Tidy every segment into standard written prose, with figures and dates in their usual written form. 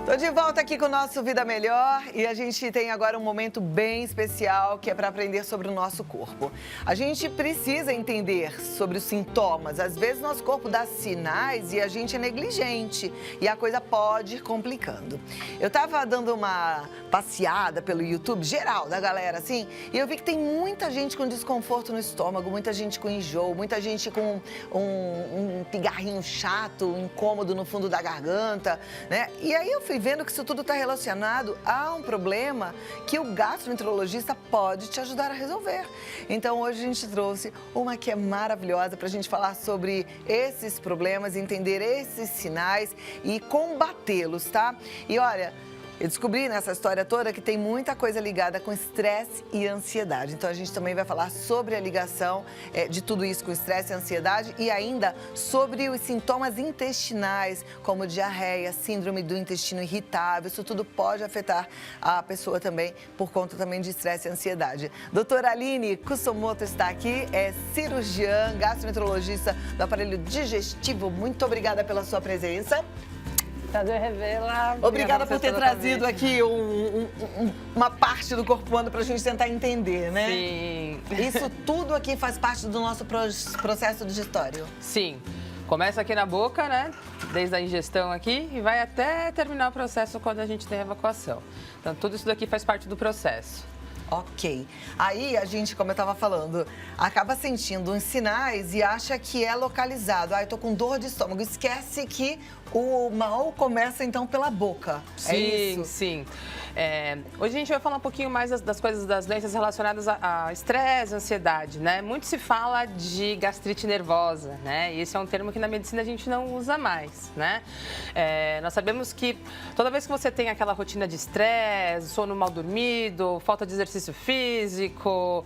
Tô de volta aqui com o nosso Vida Melhor e a gente tem agora um momento bem especial que é para aprender sobre o nosso corpo. A gente precisa entender sobre os sintomas. Às vezes nosso corpo dá sinais e a gente é negligente e a coisa pode ir complicando. Eu tava dando uma passeada pelo YouTube geral da galera assim e eu vi que tem muita gente com desconforto no estômago, muita gente com enjoo, muita gente com um pigarrinho chato, incômodo no fundo da garganta, né? E aí eu fui vendo que isso tudo está relacionado a um problema que o gastroenterologista pode te ajudar a resolver. Então hoje a gente trouxe uma que é maravilhosa para a gente falar sobre esses problemas, entender esses sinais e combatê-los, tá? E olha, eu descobri nessa história toda que tem muita coisa ligada com estresse e ansiedade. Então a gente também vai falar sobre a ligação de tudo isso com estresse e ansiedade e ainda sobre os sintomas intestinais, como diarreia, síndrome do intestino irritável. Isso tudo pode afetar a pessoa também por conta também de estresse e ansiedade. Doutora Aline Kusumoto está aqui, é cirurgiã, gastroenterologista do aparelho digestivo. Muito obrigada pela sua presença. Prazer revê-la. Obrigada por ter trazido aqui uma parte do corpo humano para a gente tentar entender, né? Sim. Isso tudo aqui faz parte do nosso processo digestório. Sim. Começa aqui na boca, né? Desde a ingestão aqui e vai até terminar o processo quando a gente tem a evacuação. Então, tudo isso daqui faz parte do processo. Ok. Aí a gente, como eu estava falando, acaba sentindo uns sinais e acha que é localizado. Ah, eu tô com dor de estômago. Esquece que o mal começa então pela boca. Sim, é isso? Sim. Hoje a gente vai falar um pouquinho mais das coisas, das doenças relacionadas a estresse, ansiedade, né? Muito se fala de gastrite nervosa, né? E esse é um termo que na medicina a gente não usa mais, né? Nós sabemos que toda vez que você tem aquela rotina de estresse, sono mal dormido, falta de exercício físico,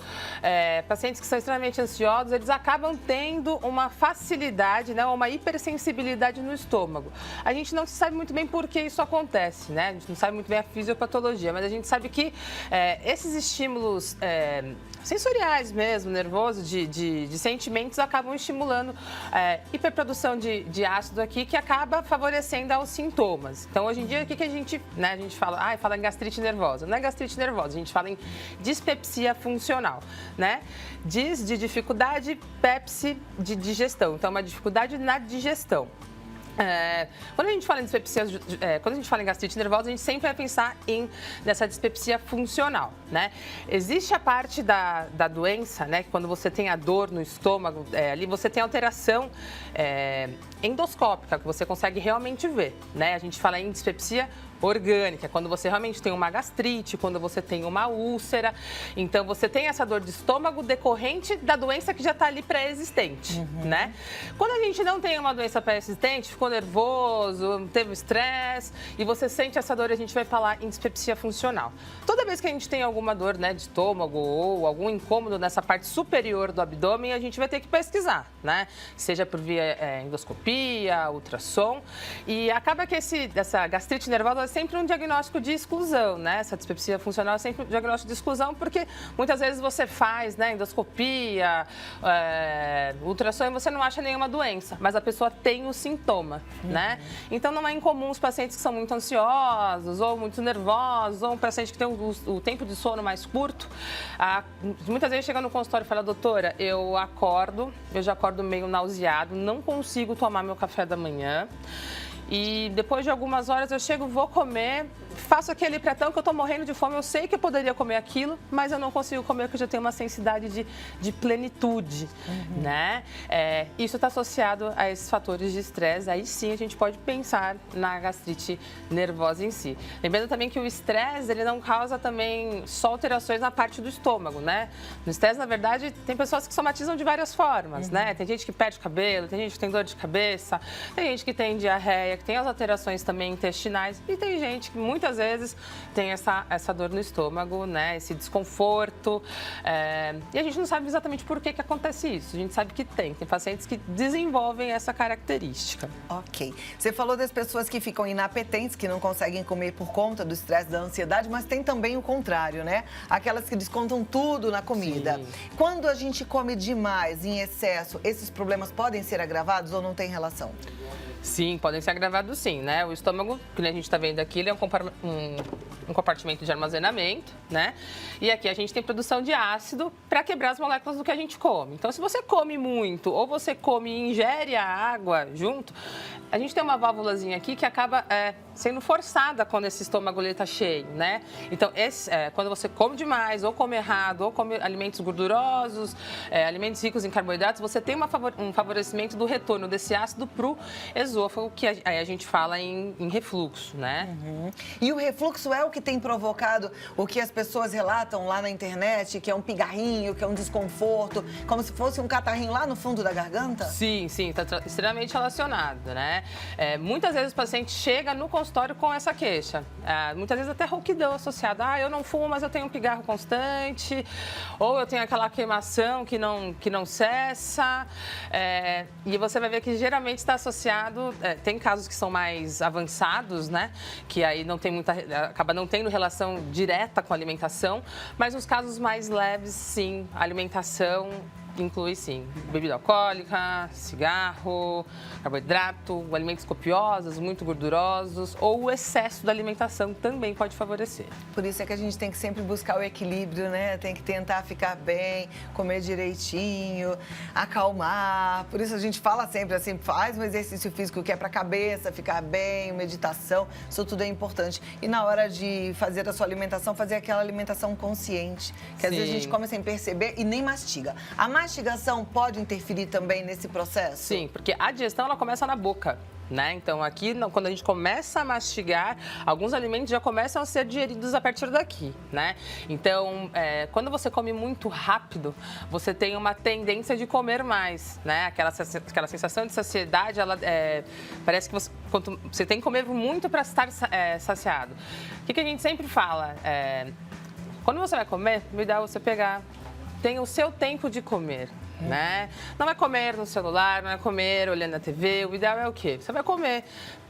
pacientes que são extremamente ansiosos, eles acabam tendo uma facilidade, né? Uma hipersensibilidade no estômago. A gente não sabe muito bem por que isso acontece, né? A gente não sabe muito bem a fisiopatologia, mas a gente sabe que esses estímulos sensoriais mesmo, nervoso, de sentimentos, acabam estimulando hiperprodução de ácido aqui, que acaba favorecendo aos sintomas. Então, hoje em dia, o que a gente, né, a gente fala? Fala em gastrite nervosa. Não é gastrite nervosa, a gente fala em dispepsia funcional, né? Dis de dificuldade, pepsi de digestão. Então, uma dificuldade na digestão. Quando a gente fala em dispepsia, quando a gente fala em gastrite nervosa, a gente sempre vai pensar nessa dispepsia funcional, né? Existe a parte da doença, né? Que quando você tem a dor no estômago, ali você tem alteração endoscópica, que você consegue realmente ver, né? A gente fala em dispepsia orgânica, quando você realmente tem uma gastrite, quando você tem uma úlcera. Então, você tem essa dor de estômago decorrente da doença que já está ali pré-existente, né? Quando a gente não tem uma doença pré-existente, ficou nervoso, teve estresse e você sente essa dor, a gente vai falar em dispepsia funcional. Toda vez que a gente tem alguma dor, né, de estômago ou algum incômodo nessa parte superior do abdômen, a gente vai ter que pesquisar, né? Seja por via endoscopia, ultrassom. E acaba que essa gastrite nervosa é sempre um diagnóstico de exclusão, né? Essa dispepsia funcional é sempre um diagnóstico de exclusão, porque muitas vezes você faz, né, endoscopia, ultrassom e você não acha nenhuma doença, mas a pessoa tem o sintoma, né? Então não é incomum os pacientes que são muito ansiosos ou muito nervosos, ou um paciente que tem o tempo de sono mais curto, muitas vezes chega no consultório e fala: doutora, eu já acordo meio nauseado, não consigo tomar meu café da manhã. E depois de algumas horas eu chego, vou comer, faço aquele pretão que eu tô morrendo de fome, eu sei que eu poderia comer aquilo, mas eu não consigo comer porque eu já tenho uma sensibilidade de plenitude, né? Isso está associado a esses fatores de estresse, aí sim a gente pode pensar na gastrite nervosa em si. Lembrando também que o estresse, ele não causa também só alterações na parte do estômago, né? No estresse, na verdade, tem pessoas que somatizam de várias formas, né? Tem gente que perde cabelo, tem gente que tem dor de cabeça, tem gente que tem diarreia, que tem as alterações também intestinais e tem gente que muitas vezes tem essa dor no estômago, né? Esse desconforto. E a gente não sabe exatamente por que acontece isso. A gente sabe que tem pacientes que desenvolvem essa característica. Ok. Você falou das pessoas que ficam inapetentes, que não conseguem comer por conta do estresse, da ansiedade, mas tem também o contrário, né? Aquelas que descontam tudo na comida. Sim. Quando a gente come demais, em excesso, esses problemas podem ser agravados ou não tem relação? Sim, podem ser agravados sim, né? O estômago, que a gente está vendo aqui, ele é um compartimento de armazenamento, né? E aqui a gente tem produção de ácido para quebrar as moléculas do que a gente come. Então, se você come muito ou você come e ingere a água junto, a gente tem uma válvulazinha aqui que acaba sendo forçada quando esse estômago está cheio, né? Então, quando você come demais, ou come errado, ou come alimentos gordurosos, alimentos ricos em carboidratos, você tem um favorecimento do retorno desse ácido para o esôfago, que aí a gente fala em refluxo, né? Uhum. E o refluxo é o que tem provocado o que as pessoas relatam lá na internet, que é um pigarrinho, que é um desconforto, como se fosse um catarrinho lá no fundo da garganta? Sim, está extremamente relacionado, né? Muitas vezes o paciente chega no consultório com essa queixa. Muitas vezes até rouquidão associada. Eu não fumo, mas eu tenho um pigarro constante. Ou eu tenho aquela queimação que não cessa. E você vai ver que geralmente está associado... tem casos que são mais avançados, né? Que aí acaba não tendo relação direta com a alimentação. Mas nos casos mais leves, sim, a alimentação... inclui, sim, bebida alcoólica, cigarro, carboidrato, alimentos copiosos, muito gordurosos, ou o excesso da alimentação também pode favorecer. Por isso é que a gente tem que sempre buscar o equilíbrio, né? Tem que tentar ficar bem, comer direitinho, acalmar. Por isso a gente fala sempre assim, faz um exercício físico que é para a cabeça, ficar bem, meditação, isso tudo é importante. E na hora de fazer a sua alimentação, fazer aquela alimentação consciente, que às vezes a gente come sem perceber e nem mastiga. A mastigação pode interferir também nesse processo? Sim, porque a digestão ela começa na boca, né? Então aqui, quando a gente começa a mastigar, alguns alimentos já começam a ser digeridos a partir daqui, né? Então, quando você come muito rápido, você tem uma tendência de comer mais, né? Aquela sensação de saciedade, parece que você tem que comer muito para estar saciado. O que a gente sempre fala? Quando você vai comer, o ideal é você pegar... tem o seu tempo de comer, né? Não vai comer no celular, não vai comer olhando a TV. O ideal é o quê? Você vai comer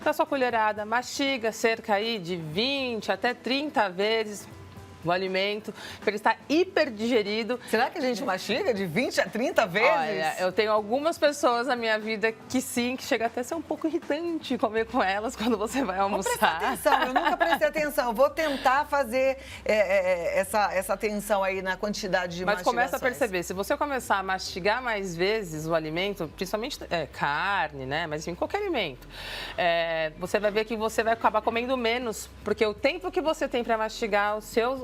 com a sua colherada, mastiga cerca aí de 20 até 30 vezes o alimento, para ele estar hiperdigerido. Será que a gente mastiga de 20 a 30 vezes? Olha, eu tenho algumas pessoas na minha vida que sim, que chega até a ser um pouco irritante comer com elas quando você vai almoçar. Vou prestar atenção, eu nunca prestei atenção. Eu vou tentar fazer essa atenção aí na quantidade de mastigações. Mas começa a perceber, se você começar a mastigar mais vezes o alimento, principalmente carne, né? Mas enfim, qualquer alimento, você vai ver que você vai acabar comendo menos, porque o tempo que você tem para mastigar,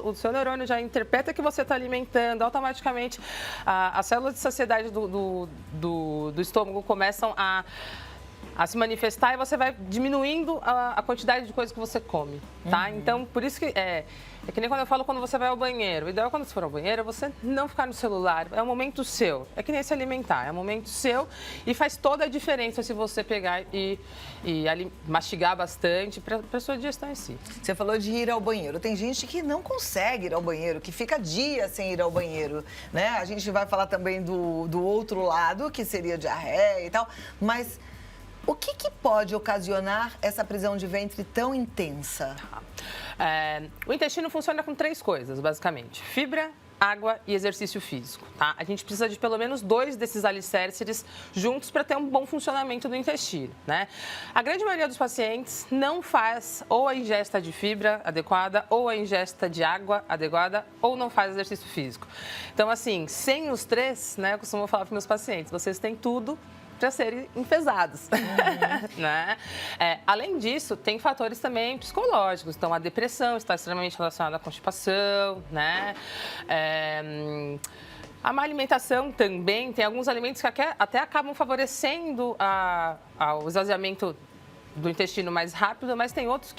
o seu neurônio já interpreta que você está alimentando, automaticamente as células de saciedade do estômago começam a se manifestar e você vai diminuindo a quantidade de coisas que você come, tá? Então, por isso que é que nem quando eu falo quando você vai ao banheiro. O ideal é quando você for ao banheiro é você não ficar no celular. É um momento seu. É que nem se alimentar. É um momento seu e faz toda a diferença se você pegar e mastigar bastante para a sua digestão em si. Você falou de ir ao banheiro. Tem gente que não consegue ir ao banheiro, que fica dias sem ir ao banheiro, né? A gente vai falar também do outro lado, que seria diarreia e tal, mas... o que pode ocasionar essa prisão de ventre tão intensa? O intestino funciona com 3 coisas, basicamente. Fibra, água e exercício físico, tá? A gente precisa de pelo menos 2 desses alicerces juntos para ter um bom funcionamento do intestino, né? A grande maioria dos pacientes não faz ou a ingesta de fibra adequada, ou a ingesta de água adequada, ou não faz exercício físico. Então, assim, sem os 3, né, eu costumo falar para meus pacientes, vocês têm tudo para serem enfesados, né? Além disso, tem fatores também psicológicos. Então, a depressão está extremamente relacionada à constipação, né? A má alimentação também, tem alguns alimentos que até acabam favorecendo o esvaziamento do intestino mais rápido, mas tem outros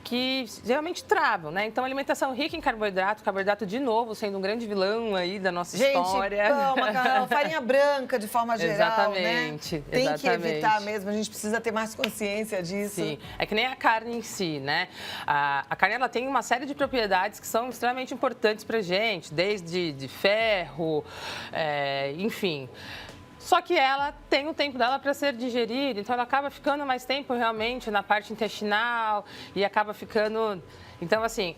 que geralmente travam, né? Então, alimentação rica em carboidrato de novo, sendo um grande vilão aí da nossa história. Calma, farinha branca de forma geral, exatamente, né? Tem que evitar mesmo, a gente precisa ter mais consciência disso. Sim, é que nem a carne em si, né? A carne, ela tem uma série de propriedades que são extremamente importantes pra gente, desde de ferro, enfim... Só que ela tem o tempo dela para ser digerida, então ela acaba ficando mais tempo realmente na parte intestinal e acaba ficando... Então, assim,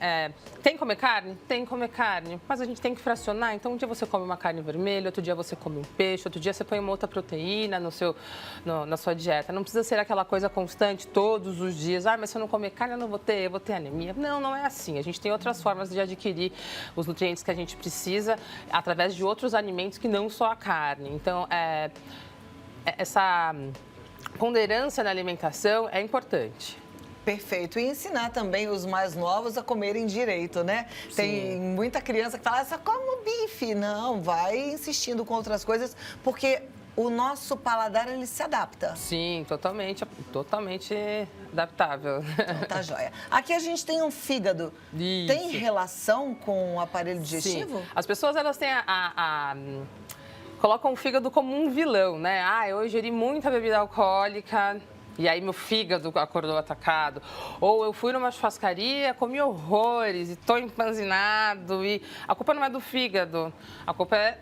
tem que comer carne? Tem que comer carne, mas a gente tem que fracionar. Então, um dia você come uma carne vermelha, outro dia você come um peixe, outro dia você põe uma outra proteína na sua dieta. Não precisa ser aquela coisa constante todos os dias. Ah, mas se eu não comer carne, eu vou ter anemia. Não, não é assim. A gente tem outras formas de adquirir os nutrientes que a gente precisa através de outros alimentos que não só a carne. Então, essa ponderância na alimentação é importante. Perfeito. E ensinar também os mais novos a comerem direito, né? Sim. Tem muita criança que fala, só como bife. Não, vai insistindo com outras coisas, porque o nosso paladar, ele se adapta. Sim, totalmente adaptável. Então, tá joia. Aqui a gente tem um fígado. Isso. Tem relação com o aparelho digestivo? Sim. As pessoas, elas têm colocam o fígado como um vilão, né? Ah, eu ingeri muita bebida alcoólica... E aí meu fígado acordou atacado. Ou eu fui numa churrascaria, comi horrores e estou empanzinado. E a culpa não é do fígado, a culpa é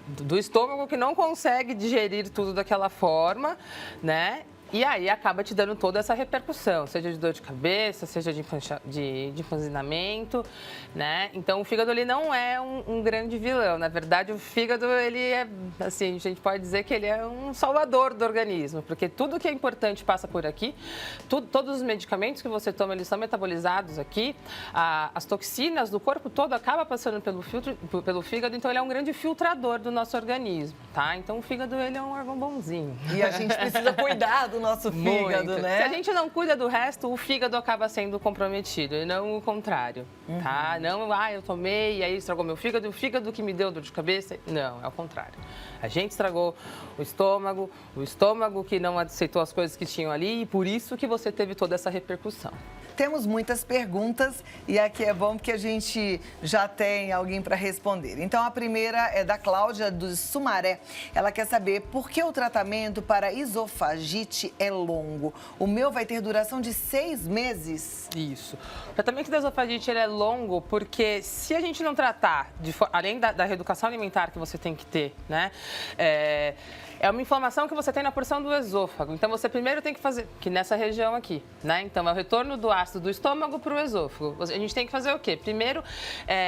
do estômago que não consegue digerir tudo daquela forma, né? E aí acaba te dando toda essa repercussão, seja de dor de cabeça, seja de empanzinamento, né? Então, o fígado, ele não é um grande vilão. Na verdade, o fígado, ele é, assim, a gente pode dizer que ele é um salvador do organismo, porque tudo que é importante passa por aqui, todos os medicamentos que você toma, eles são metabolizados aqui, as toxinas do corpo todo acabam passando pelo fígado, então ele é um grande filtrador do nosso organismo, tá? Então, o fígado, ele é um órgão bonzinho. E a gente precisa cuidar do nosso fígado, muito, né? Se a gente não cuida do resto, o fígado acaba sendo comprometido e não o contrário, tá? Não, eu tomei e aí estragou meu fígado, e o fígado que me deu dor de cabeça. Não, é o contrário. A gente estragou o estômago que não aceitou as coisas que tinham ali e por isso que você teve toda essa repercussão. Temos muitas perguntas e aqui é bom porque a gente já tem alguém para responder. Então, a primeira é da Cláudia, do Sumaré. Ela quer saber por que o tratamento para esofagite é longo. O meu vai ter duração de 6 meses? Isso. O tratamento da esofagite ele é longo porque se a gente não tratar, além da reeducação alimentar que você tem que ter, né? É uma inflamação que você tem na porção do esôfago. Então, você primeiro tem que fazer, que nessa região aqui, né? Então, é o retorno do ácido do estômago para o esôfago. A gente tem que fazer o quê? Primeiro,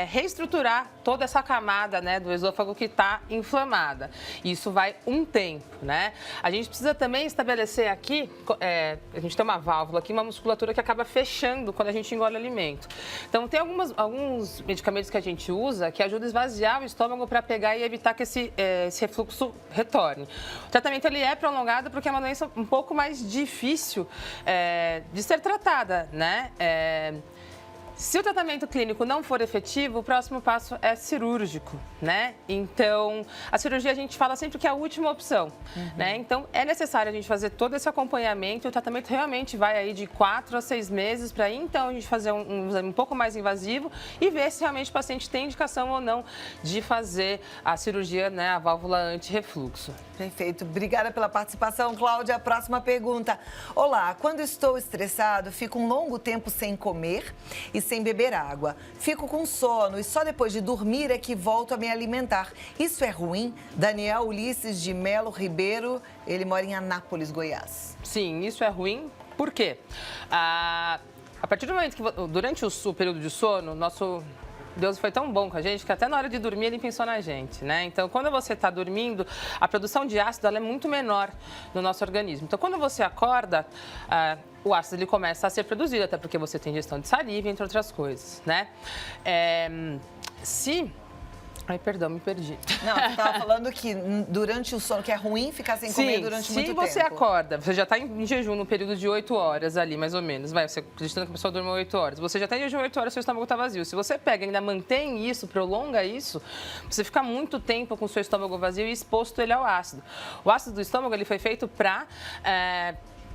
reestruturar toda essa camada, né, do esôfago que está inflamada. Isso vai um tempo, né? A gente precisa também estabelecer aqui, a gente tem uma válvula aqui, uma musculatura que acaba fechando quando a gente engole alimento. Então, tem alguns medicamentos que a gente usa que ajudam a esvaziar o estômago para pegar e evitar que esse refluxo retorne. O tratamento ele é prolongado porque é uma doença um pouco mais difícil de ser tratada, né? Se o tratamento clínico não for efetivo, o próximo passo é cirúrgico, né? Então, a cirurgia a gente fala sempre que é a última opção, né? Então, é necessário a gente fazer todo esse acompanhamento. O tratamento realmente vai aí de 4 a 6 meses para então a gente fazer um exame um pouco mais invasivo e ver se realmente o paciente tem indicação ou não de fazer a cirurgia, né? A válvula anti-refluxo. Perfeito. Obrigada pela participação, Cláudia. A próxima pergunta. Olá, quando estou estressado, fico um longo tempo sem comer e sem beber água. Fico com sono e só depois de dormir é que volto a me alimentar. Isso é ruim? Daniel Ulisses de Melo Ribeiro, ele mora em Anápolis, Goiás. Sim, isso é ruim. Por quê? A partir do momento que, durante o período de sono, Deus foi tão bom com a gente que até na hora de dormir ele pensou na gente, né? Então, quando você está dormindo, a produção de ácido ela é muito menor no nosso organismo. Então, quando você acorda, o ácido ele começa a ser produzido, até porque você tem ingestão de saliva, entre outras coisas, né? Ai, perdão, me perdi. Não, você estava falando que durante o sono, que é ruim ficar sem comer durante muito tempo. Se você acorda, você já está em jejum no período de 8 horas ali, mais ou menos, você acreditando que a pessoa dorme 8 horas, você já está em jejum 8 horas, seu estômago está vazio. Se você pega e ainda mantém isso, prolonga isso, você fica muito tempo com o seu estômago vazio e exposto ele ao ácido. O ácido do estômago, ele foi feito para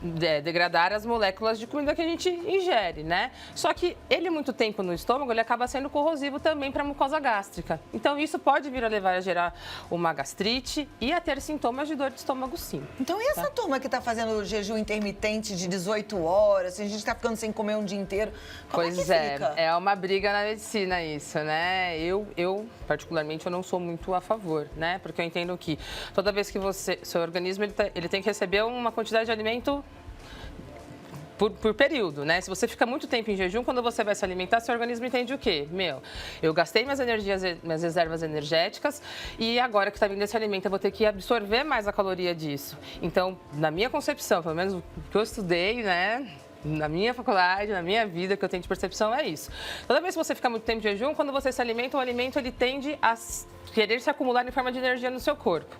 degradar as moléculas de comida que a gente ingere, né? Só que ele, muito tempo no estômago, ele acaba sendo corrosivo também para a mucosa gástrica. Então, isso pode vir a levar a gerar uma gastrite e a ter sintomas de dor de estômago, sim. Então, e essa turma que está fazendo o jejum intermitente de 18 horas, a gente está ficando sem comer um dia inteiro, como pois é que fica? É uma briga na medicina isso, né? Eu, particularmente, eu não sou muito a favor, né? Porque eu entendo que toda vez que seu organismo, ele tem que receber uma quantidade de alimento por período, né? Se você fica muito tempo em jejum, quando você vai se alimentar, seu organismo entende o quê? Eu gastei minhas energias, minhas reservas energéticas e agora que está vindo esse alimento, eu vou ter que absorver mais a caloria disso. Então, na minha concepção, pelo menos o que eu estudei, né? Na minha faculdade, na minha vida, que eu tenho de percepção é isso. Toda vez que você fica muito tempo de jejum, quando você se alimenta, o alimento ele tende a querer se acumular em forma de energia no seu corpo,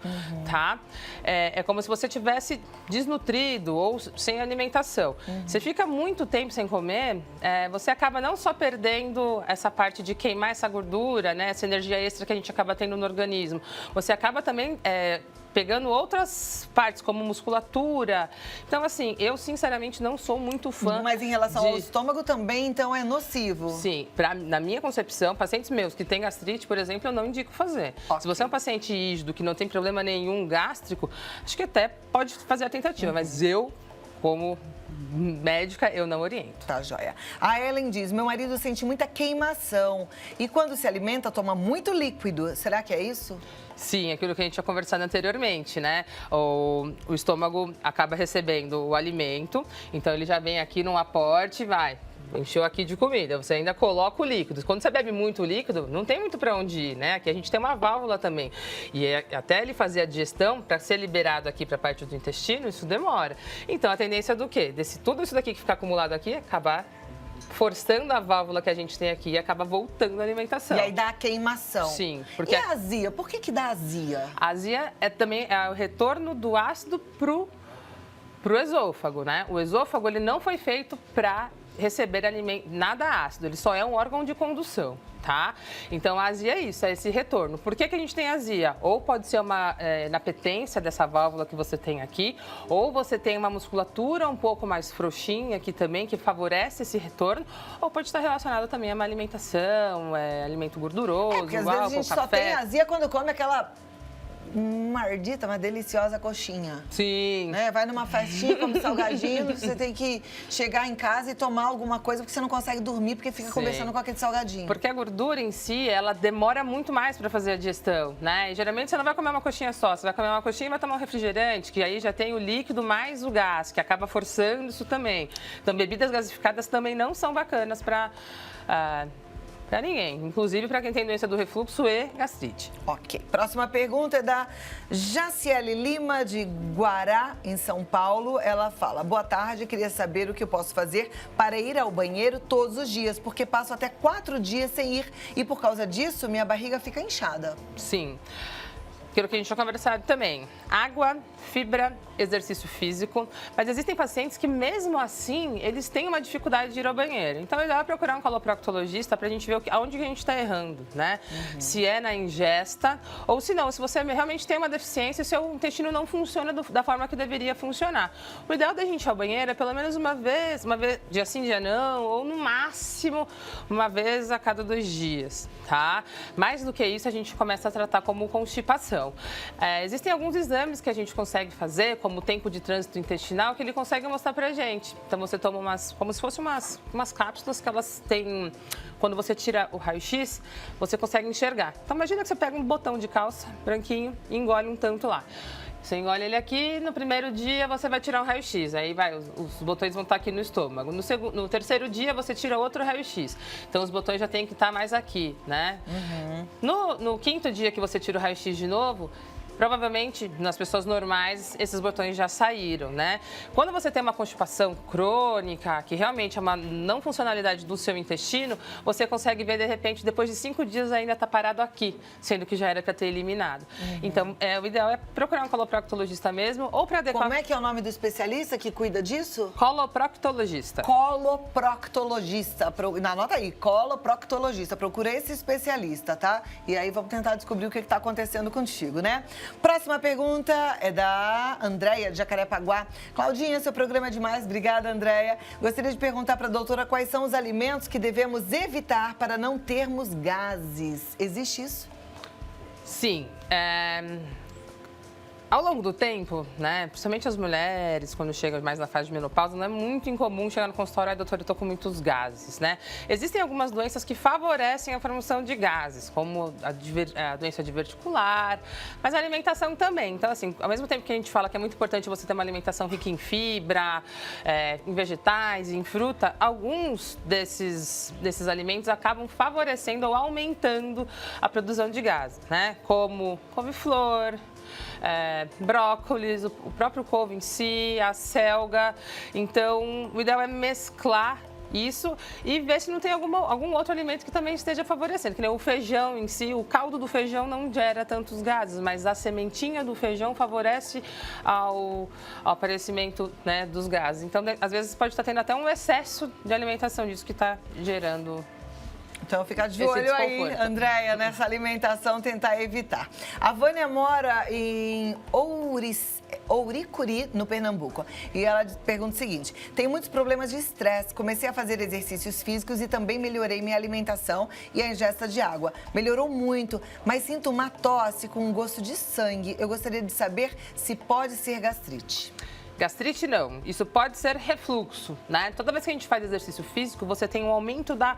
tá? É como se você tivesse desnutrido ou sem alimentação. Você fica muito tempo sem comer, você acaba não só perdendo essa parte de queimar essa gordura, né? Essa energia extra que a gente acaba tendo no organismo. Você acaba também pegando outras partes, como musculatura. Então, assim, eu sinceramente não sou muito fã. Mas em relação ao estômago também, então, é nocivo? Sim. Na minha concepção, pacientes meus que têm gastrite, por exemplo, eu não indico fazer. Okay. Se você é um paciente rígido, que não tem problema nenhum gástrico, acho que até pode fazer a tentativa, mas eu, como médica, eu não oriento. Tá, joia. A Ellen diz, meu marido sente muita queimação e quando se alimenta toma muito líquido. Será que é isso? Sim, aquilo que a gente tinha conversado anteriormente, né? O estômago acaba recebendo o alimento, então ele já vem aqui num aporte e vai. Encheu aqui de comida, você ainda coloca o líquido. Quando você bebe muito líquido, não tem muito para onde ir, né? Aqui a gente tem uma válvula também. E até ele fazer a digestão, para ser liberado aqui para a parte do intestino, isso demora. Então, a tendência do quê? Tudo isso daqui que fica acumulado aqui, acabar forçando a válvula que a gente tem aqui e acaba voltando a alimentação. E aí dá a queimação. Sim. Porque e a azia? Por que dá azia? A azia também o retorno do ácido pro esôfago, né? O esôfago, ele não foi feito para receber nada ácido, ele só é um órgão de condução, tá? Então, a azia é isso, é esse retorno. Por que a gente tem azia? Ou pode ser uma inapetência dessa válvula que você tem aqui, ou você tem uma musculatura um pouco mais frouxinha aqui também, que favorece esse retorno, ou pode estar relacionado também a uma alimentação, alimento gorduroso, porque às vezes a gente só tem azia quando come aquela ardita, uma deliciosa coxinha. Sim. Né? Vai numa festinha, come salgadinho, você tem que chegar em casa e tomar alguma coisa porque você não consegue dormir porque fica conversando com aquele salgadinho. Porque a gordura em si, ela demora muito mais para fazer a digestão, né? E geralmente você não vai comer uma coxinha só, você vai comer uma coxinha e vai tomar um refrigerante, que aí já tem o líquido mais o gás, que acaba forçando isso também. Então, bebidas gasificadas também não são bacanas para ninguém, inclusive para quem tem doença do refluxo e gastrite. Ok. Próxima pergunta é da Jaciele Lima, de Guará, em São Paulo. Ela fala, boa tarde, queria saber o que eu posso fazer para ir ao banheiro todos os dias, porque passo até 4 dias sem ir e por causa disso minha barriga fica inchada. Sim. Aquilo que a gente tinha conversado também. Água, fibra, exercício físico. Mas existem pacientes que, mesmo assim, eles têm uma dificuldade de ir ao banheiro. Então, é melhor procurar um coloproctologista para a gente ver aonde que a gente está errando, né? Se é na ingesta ou se não, se você realmente tem uma deficiência e seu intestino não funciona da forma que deveria funcionar. O ideal da gente ir ao banheiro é pelo menos uma vez, dia sim, dia não, ou no máximo uma vez a cada 2 dias, tá? Mais do que isso, a gente começa a tratar como constipação. Existem alguns exames que a gente consegue fazer, como o tempo de trânsito intestinal, que ele consegue mostrar pra gente. Então, você toma como se fossem umas cápsulas que elas têm... Quando você tira o raio-x, você consegue enxergar. Então, imagina que você pega um botão de calça branquinho e engole um tanto lá. Você engole ele aqui, no primeiro dia você vai tirar um raio-x, aí os botões vão estar aqui no estômago. No terceiro dia você tira outro raio-x, então os botões já tem que estar mais aqui, né? No 5º dia que você tira o raio-x de novo, provavelmente, nas pessoas normais, esses botões já saíram, né? Quando você tem uma constipação crônica, que realmente é uma não funcionalidade do seu intestino, você consegue ver, de repente, depois de 5 dias ainda está parado aqui, sendo que já era para ter eliminado. Então, o ideal é procurar um coloproctologista mesmo, ou para adequar... Como é que é o nome do especialista que cuida disso? Coloproctologista. Coloproctologista. Anota aí, coloproctologista. Procura esse especialista, tá? E aí vamos tentar descobrir o que está acontecendo contigo, né? Próxima pergunta é da Andréia, de Jacarepaguá. Claudinha, seu programa é demais. Obrigada, Andréia. Gostaria de perguntar para a doutora quais são os alimentos que devemos evitar para não termos gases. Existe isso? Sim. Ao longo do tempo, né, principalmente as mulheres, quando chegam mais na fase de menopausa, não é muito incomum chegar no consultório e doutora, eu estou com muitos gases, né? Existem algumas doenças que favorecem a formação de gases, como a doença diverticular, mas a alimentação também. Então, assim, ao mesmo tempo que a gente fala que é muito importante você ter uma alimentação rica em fibra, em vegetais, em fruta, alguns desses alimentos acabam favorecendo ou aumentando a produção de gases, né? Como couve-flor, brócolis, o próprio couve em si, a selga. Então, o ideal é mesclar isso e ver se não tem algum outro alimento que também esteja favorecendo. Que nem o feijão em si, o caldo do feijão não gera tantos gases, mas a sementinha do feijão favorece ao aparecimento, né, dos gases. Então, às vezes, pode estar tendo até um excesso de alimentação disso que está gerando. Então, fica de olho aí, Andréia, nessa alimentação, tentar evitar. A Vânia mora em Ouricuri, no Pernambuco. E ela pergunta o seguinte: tenho muitos problemas de estresse, comecei a fazer exercícios físicos e também melhorei minha alimentação e a ingesta de água. Melhorou muito, mas sinto uma tosse com um gosto de sangue. Eu gostaria de saber se pode ser gastrite. Gastrite não, isso pode ser refluxo, né? Toda vez que a gente faz exercício físico, você tem um aumento da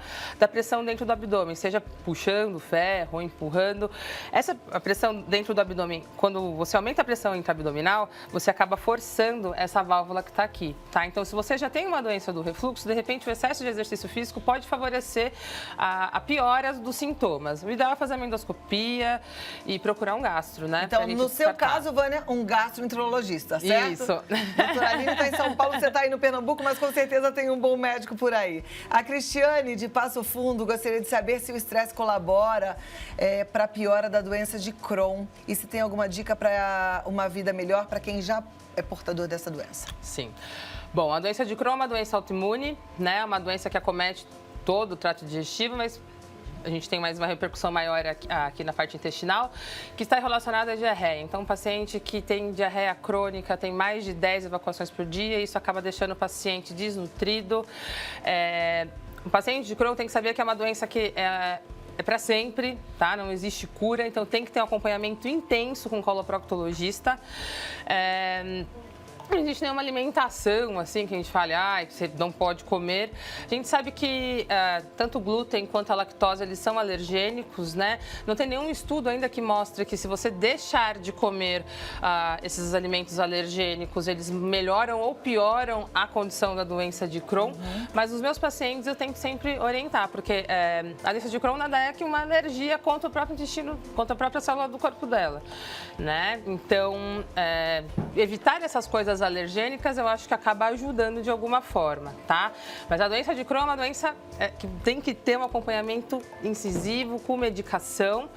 pressão dentro do abdômen, seja puxando ferro ou empurrando. Essa pressão dentro do abdômen, quando você aumenta a pressão intraabdominal, você acaba forçando essa válvula que está aqui, tá? Então, se você já tem uma doença do refluxo, de repente o excesso de exercício físico pode favorecer a piora dos sintomas. O ideal é fazer uma endoscopia e procurar um gastro, né? Então, no seu caso, Vânia, um gastroenterologista, certo? Isso. Doutora Aline está em São Paulo, você está aí no Pernambuco, mas com certeza tem um bom médico por aí. A Cristiane, de Passo Fundo, gostaria de saber se o estresse colabora para a piora da doença de Crohn e se tem alguma dica para uma vida melhor para quem já é portador dessa doença. Sim. Bom, a doença de Crohn é uma doença autoimune, né? Uma doença que acomete todo o trato digestivo, mas a gente tem mais uma repercussão maior aqui na parte intestinal, que está relacionada à diarreia. Então, um paciente que tem diarreia crônica, tem mais de 10 evacuações por dia, isso acaba deixando o paciente desnutrido. O paciente de Crohn tem que saber que é uma doença que é para sempre, tá? Não existe cura, então tem que ter um acompanhamento intenso com o coloproctologista. Não existe nenhuma alimentação, assim, que a gente fale, que você não pode comer. A gente sabe que tanto o glúten quanto a lactose, eles são alergênicos, né? Não tem nenhum estudo ainda que mostre que se você deixar de comer esses alimentos alergênicos, eles melhoram ou pioram a condição da doença de Crohn. Mas os meus pacientes eu tenho que sempre orientar, porque a doença de Crohn nada é que uma alergia contra o próprio intestino, contra a própria célula do corpo dela, né? Então, evitar essas coisas alergênicas, eu acho que acaba ajudando de alguma forma, tá? Mas a doença de Crohn é uma doença que tem que ter um acompanhamento incisivo, com medicação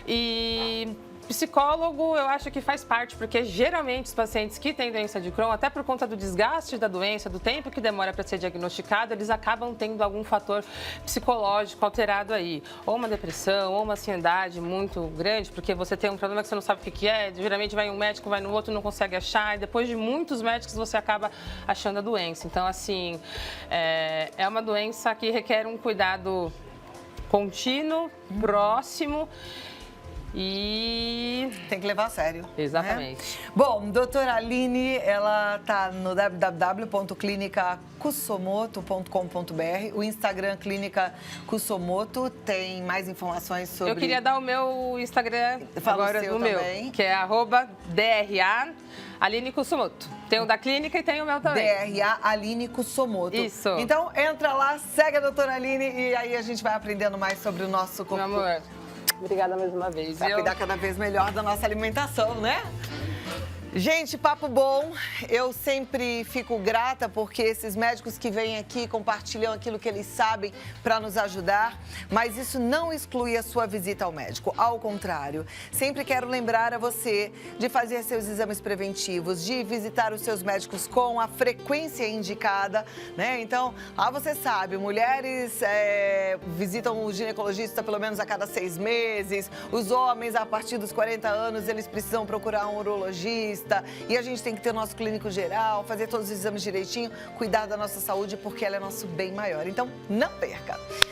e psicólogo, eu acho que faz parte, porque geralmente os pacientes que têm doença de Crohn, até por conta do desgaste da doença, do tempo que demora para ser diagnosticado, eles acabam tendo algum fator psicológico alterado aí. Ou uma depressão, ou uma ansiedade muito grande, porque você tem um problema que você não sabe o que é, geralmente vai um médico, vai no outro, não consegue achar, e depois de muitos médicos você acaba achando a doença. Então, assim, é uma doença que requer um cuidado contínuo, próximo, e tem que levar a sério. Exatamente. Né? Bom, doutora Aline, ela tá no www.clinicakusomoto.com.br, o Instagram Clínica Kusomoto, tem mais informações sobre... Eu queria dar o meu Instagram agora, o seu meu, também. que é @DRA Aline Kusomoto. Tem o da clínica e tem o meu também. DRA Aline Kusomoto. Isso. Então, entra lá, segue a doutora Aline e aí a gente vai aprendendo mais sobre o nosso corpo. Meu amor, obrigada mais uma vez. Pra cuidar cada vez melhor da nossa alimentação, né? Gente, papo bom. Eu sempre fico grata porque esses médicos que vêm aqui compartilham aquilo que eles sabem para nos ajudar, mas isso não exclui a sua visita ao médico. Ao contrário, sempre quero lembrar a você de fazer seus exames preventivos, de visitar os seus médicos com a frequência indicada, né? Então, você sabe, mulheres visitam o ginecologista pelo menos a cada 6 meses, os homens a partir dos 40 anos eles precisam procurar um urologista. E a gente tem que ter o nosso clínico geral, fazer todos os exames direitinho, cuidar da nossa saúde, porque ela é nosso bem maior. Então, não perca!